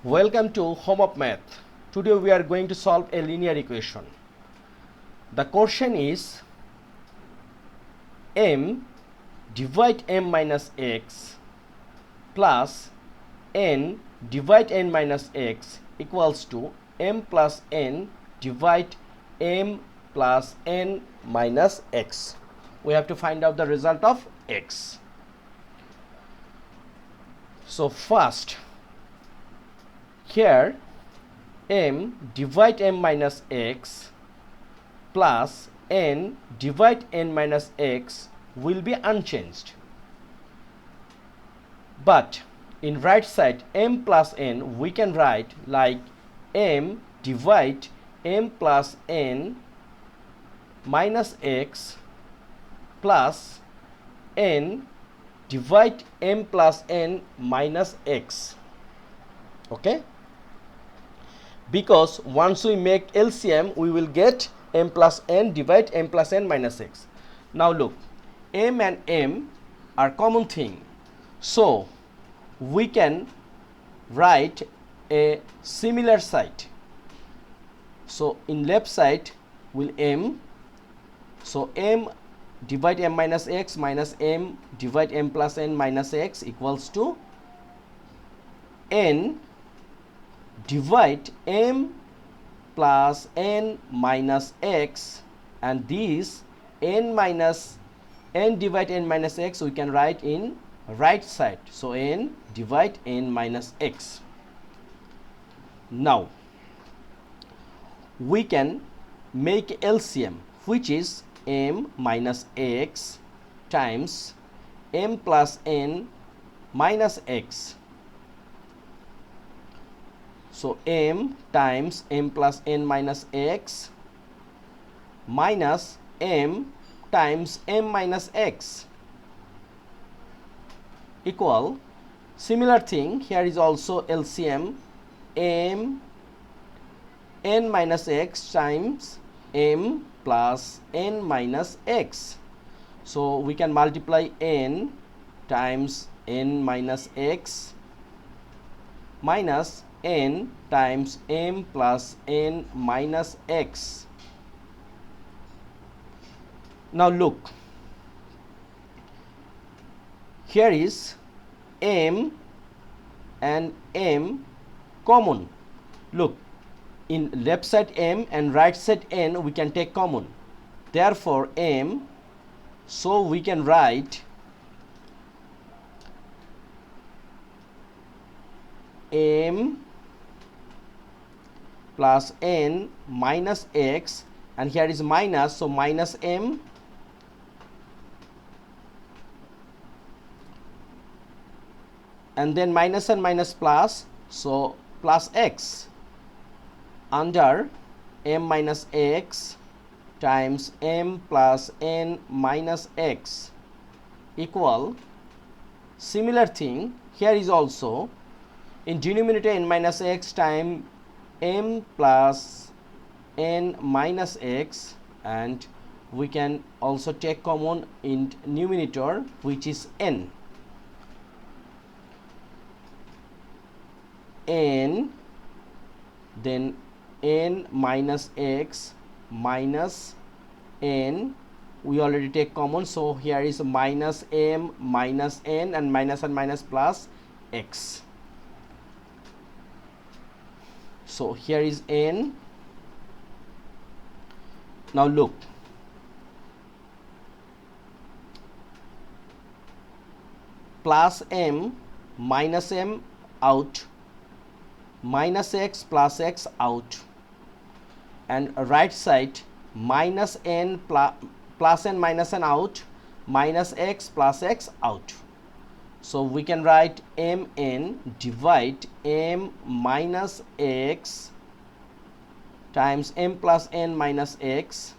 Welcome to Home of Math. Today we are going to solve a linear equation. The question is m divide m minus x plus n divide n minus x equals to m plus n divide m plus n minus x. We have to find out the result of x. So first, here m divide m minus x plus n divide n minus x will be unchanged, but in right side m plus n we can write like m divide m plus n minus x plus n divide m plus n minus x. Okay, because once we make LCM we will get m plus n divide m plus n minus x. Now look, m and m are common thing, so we can write a similar side. So in left side will m, so m divide m minus x minus m divide m plus n minus x equals to n divide m plus n minus x, and this n minus n divide n minus x we can write in right side, so n divide n minus x. Now we can make LCM, which is m minus x times m plus n minus x. So m times m plus n minus x minus m times m minus x equal, similar thing here is also LCM, m n minus x times m plus n minus x. So we can multiply n times n minus x minus n times m plus n minus x. Now look, here is m and m common. Look, in left side m and right side n we can take common, therefore m, so we can write m plus n minus x, and here is minus, so minus m and then minus and minus plus, so plus x under m minus x times m plus n minus x equal, similar thing here is also in denominator n minus x times m plus n minus x, and we can also take common in numerator, which is n. N, then n minus x minus n, we already take common, so here is minus m minus n and minus plus x. So here is n. Now look, plus m minus m out, minus x plus x out, and right side minus n plus n minus n out, minus x plus x out. So we can write mn divide m minus x times m plus n minus x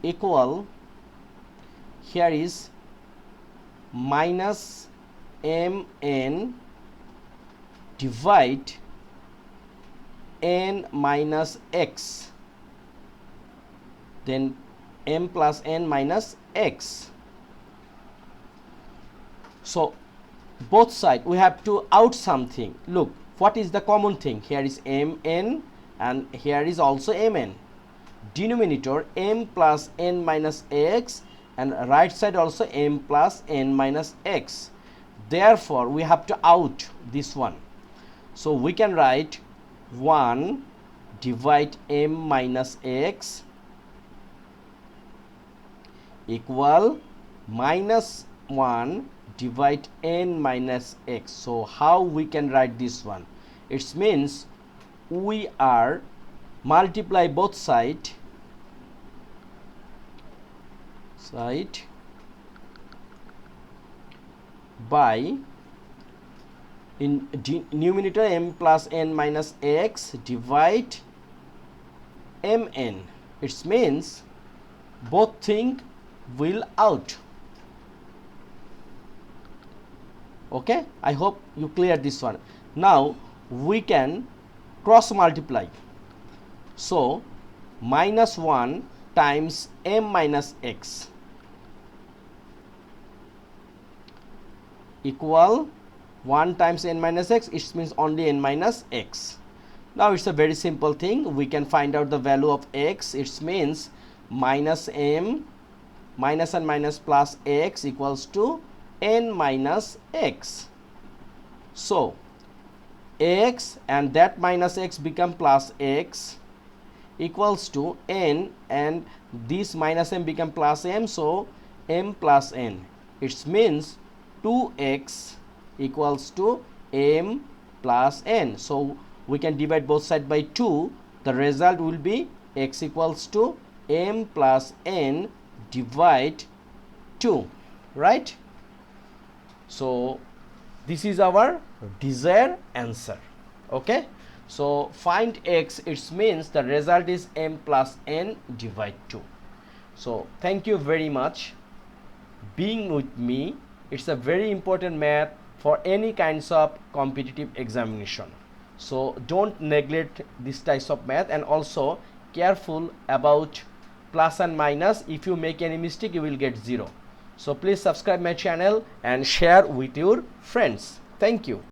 equal, here is minus mn divide n minus x, then m plus n minus x. So both sides we have to out something. Look, what is the common thing? Here is mn and here is also mn. Denominator m plus n minus x and right side also m plus n minus x. Therefore, we have to out this one. So we can write 1 divide m minus x equal minus 1 divide n minus x. So how we can write this one? It means we are multiply both side by in numerator m plus n minus x divide mn. It means both thing will out. Okay, I hope you clear this one. Now we can cross multiply. So minus 1 times m minus x equal 1 times n minus x. It means only n minus x. Now it's a very simple thing. We can find out the value of x. It means minus m minus and minus plus x equals to n minus x. So x and that minus x become plus x equals to n, and this minus m become plus m, so m plus n. It means 2x equals to m plus n. So we can divide both sides by 2. The result will be x equals to m plus n divide 2, right? So this is our desired answer. Okay, so find x. It means the result is m plus n divide 2. So thank you very much being with me. It's a very important math for any kinds of competitive examination. So don't neglect this types of math, and also careful about plus and minus. If you make any mistake, you will get 0. So please subscribe my channel and share with your friends. Thank you.